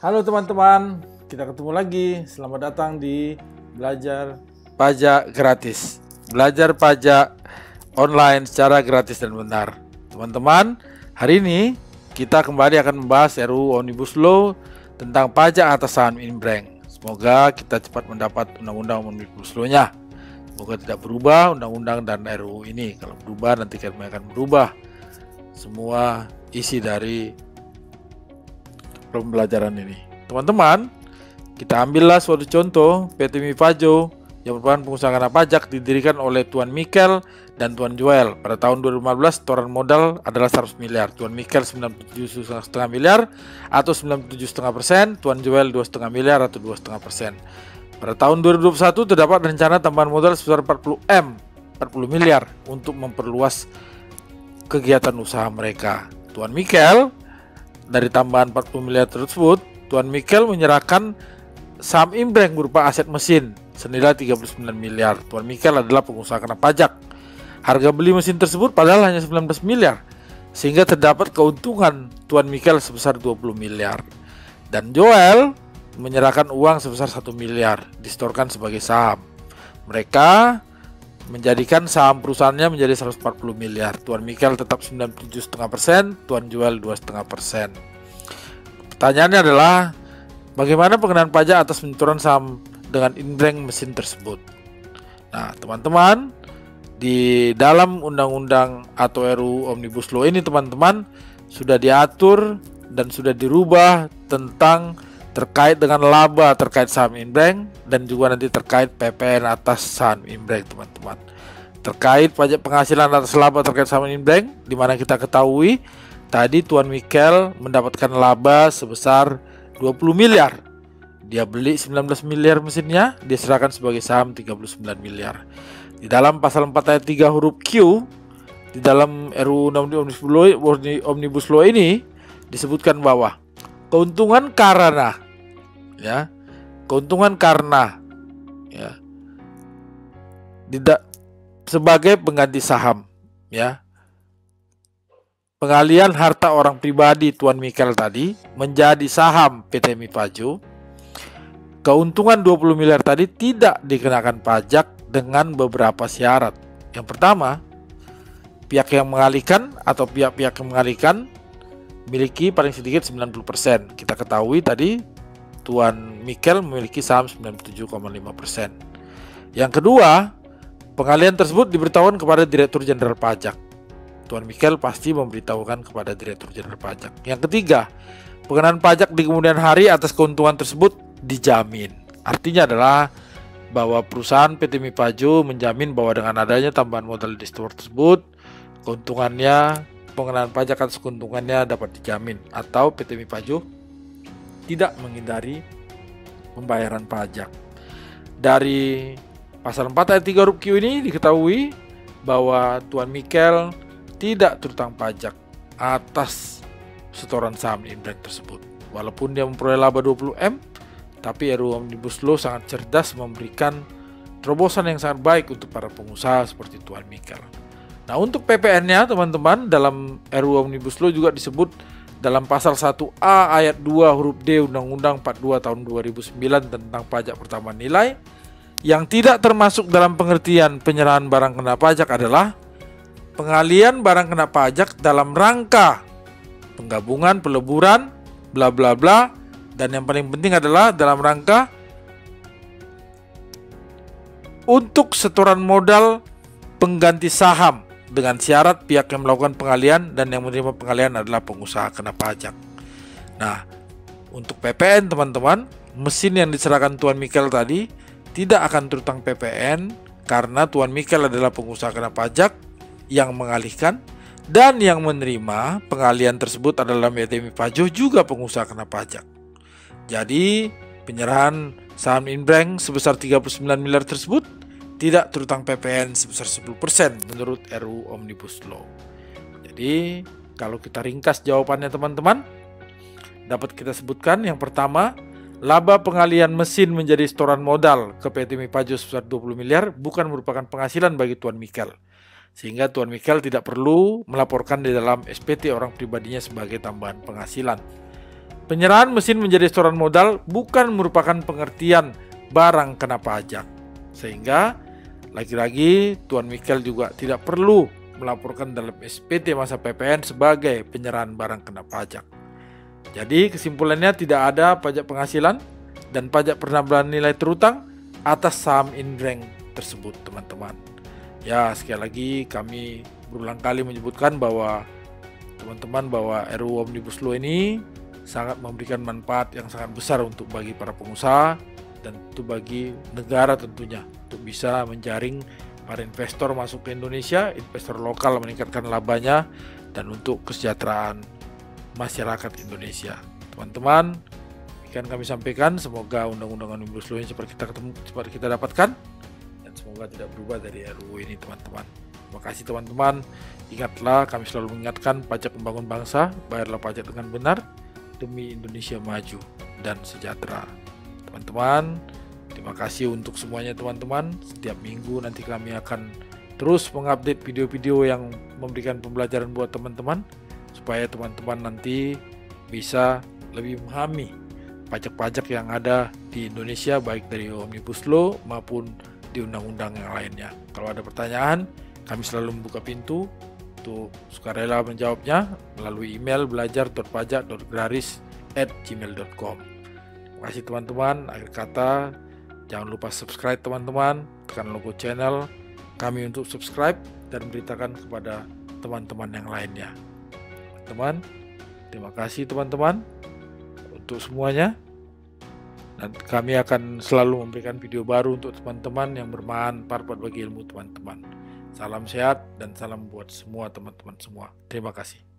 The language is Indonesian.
Halo teman-teman, kita ketemu lagi. Selamat datang di Belajar Pajak Gratis. Belajar pajak online secara gratis dan benar. Teman-teman, hari ini kita kembali akan membahas RUU Omnibus Law tentang pajak atas saham inbrank. Semoga kita cepat mendapat undang-undang Omnibus Law-nya. Semoga tidak berubah undang-undang dan RUU ini. Kalau berubah nanti kami akan berubah semua isi dari pembelajaran ini. Teman-teman, kita ambillah suatu contoh PT Mipajo yang merupakan pengusaha kena pajak didirikan oleh Tuan Mikel dan Tuan Joel. Pada tahun 2015 setoran modal adalah 100 miliar. Tuan Mikel 97,5 miliar atau 97,5%, Tuan Joel 2,5 miliar atau 2,5%. Pada tahun 2021 terdapat rencana tambahan modal sebesar 40 miliar untuk memperluas kegiatan usaha mereka. Tuan Mikel, dari tambahan 40 miliar tersebut, Tuan Mikel menyerahkan saham inbrank berupa aset mesin senilai 39 miliar. Tuan Mikel adalah pengusaha kena pajak. Harga beli mesin tersebut padahal hanya 19 miliar, sehingga terdapat keuntungan Tuan Mikel sebesar 20 miliar. Dan Joel menyerahkan uang sebesar 1 miliar, disetorkan sebagai saham. Mereka menjadikan saham perusahaannya menjadi 140 miliar. Tuan Mikel tetap 97,5%, Tuan Joel 2,5%. Pertanyaannya adalah, bagaimana pengenaan pajak atas penyetoran saham dengan inbrank mesin tersebut? Nah, teman-teman, di dalam undang-undang atau RUU Omnibus Law ini, teman-teman, sudah diatur dan sudah dirubah tentang terkait dengan laba terkait saham inbrank dan juga nanti terkait PPN atas saham inbrank, teman-teman. Terkait pajak penghasilan atas laba terkait saham inbrank, di mana kita ketahui tadi Tuan Mikel mendapatkan laba sebesar 20 miliar. Dia beli 19 miliar mesinnya, dia serahkan sebagai saham 39 miliar. Di dalam pasal 4 ayat 3 huruf Q di dalam RUU Omnibus Law ini disebutkan bahwa keuntungan karena tidak sebagai pengganti saham, pengalian harta orang pribadi Tuan Mikel tadi menjadi saham PT Mipajo, keuntungan 20 miliar tadi tidak dikenakan pajak dengan beberapa syarat. Yang pertama, pihak yang mengalihkan atau pihak-pihak yang mengalihkan memiliki paling sedikit 90%. Kita ketahui tadi Tuan Mikel memiliki saham 97,5%. Yang kedua, pengalihan tersebut diberitahukan kepada Direktur Jenderal Pajak. Tuan Mikel pasti memberitahukan kepada Direktur Jenderal Pajak. Yang ketiga, pengenaan pajak di kemudian hari atas keuntungan tersebut dijamin. Artinya adalah bahwa perusahaan PT Mipajo menjamin bahwa dengan adanya tambahan modal di store tersebut, keuntungannya, pengenaan pajak atas keuntungannya dapat dijamin, atau PT Mipajo tidak menghindari pembayaran pajak. Dari pasal 4 ayat 3 huruf Q ini diketahui bahwa Tuan Mikel tidak terutang pajak atas setoran saham inbrank tersebut. Walaupun dia memperoleh laba 20 M, tapi RUU Omnibus Law sangat cerdas memberikan terobosan yang sangat baik untuk para pengusaha seperti Tuan Mikel. Nah, untuk PPN-nya, teman-teman, dalam RUU Omnibus Law juga disebut dalam pasal 1A ayat 2 huruf D Undang-Undang 42 tahun 2009 tentang pajak pertambahan nilai, yang tidak termasuk dalam pengertian penyerahan barang kena pajak adalah pengalian barang kena pajak dalam rangka penggabungan, peleburan, bla bla bla, dan yang paling penting adalah dalam rangka untuk setoran modal pengganti saham, dengan syarat pihak yang melakukan pengalian dan yang menerima pengalian adalah pengusaha kena pajak. Nah, untuk PPN, teman-teman, mesin yang diserahkan Tuan Mikel tadi tidak akan terutang PPN karena Tuan Mikel adalah pengusaha kena pajak yang mengalihkan, dan yang menerima pengalian tersebut adalah PT Mipajo juga pengusaha kena pajak. Jadi, penyerahan saham inbrank sebesar 39 miliar tersebut tidak terutang PPN sebesar 10% menurut RUU Omnibus Law. Jadi, kalau kita ringkas jawabannya, teman-teman, dapat kita sebutkan yang pertama, laba pengalian mesin menjadi setoran modal ke PT Mipajo sebesar 20 miliar bukan merupakan penghasilan bagi Tuan Mikel, sehingga Tuan Mikel tidak perlu melaporkan di dalam SPT orang pribadinya sebagai tambahan penghasilan. Penyerahan mesin menjadi setoran modal bukan merupakan pengertian barang kena pajak. Sehingga lagi-lagi Tuan Mikel juga tidak perlu melaporkan dalam SPT masa PPN sebagai penyerahan barang kena pajak. Jadi kesimpulannya tidak ada pajak penghasilan dan pajak penambahan nilai terutang atas saham Inbrand tersebut, teman-teman. Ya, sekali lagi kami berulang kali menyebutkan bahwa teman-teman bahwa RUU Omnibus Law ini sangat memberikan manfaat yang sangat besar untuk bagi para pengusaha dan tentu bagi negara tentunya untuk bisa menjaring para investor masuk ke Indonesia, investor lokal meningkatkan labanya dan untuk kesejahteraan masyarakat Indonesia. Teman-teman, ikan kami sampaikan, semoga undang-undang Omnibus Law ini cepat kita dapatkan dan semoga tidak berubah dari RUU ini, teman-teman. Terima kasih teman-teman. Ingatlah, kami selalu mengingatkan pajak membangun bangsa, bayarlah pajak dengan benar demi Indonesia maju dan sejahtera. Teman-teman, terima kasih untuk semuanya teman-teman. Setiap minggu nanti kami akan terus mengupdate video-video yang memberikan pembelajaran buat teman-teman, supaya teman-teman nanti bisa lebih memahami pajak-pajak yang ada di Indonesia, baik dari Omnibus Law maupun di undang-undang yang lainnya. Kalau ada pertanyaan, kami selalu membuka pintu untuk sukarela menjawabnya melalui email belajar.pajak.graris@gmail.com. Terima kasih teman-teman. Akhir kata, jangan lupa subscribe teman-teman, tekan logo channel kami untuk subscribe dan beritakan kepada teman-teman yang lainnya. Teman, terima kasih teman-teman untuk semuanya. Dan kami akan selalu memberikan video baru untuk teman-teman yang bermanfaat bagi ilmu teman-teman. Salam sehat dan salam buat semua teman-teman semua. Terima kasih.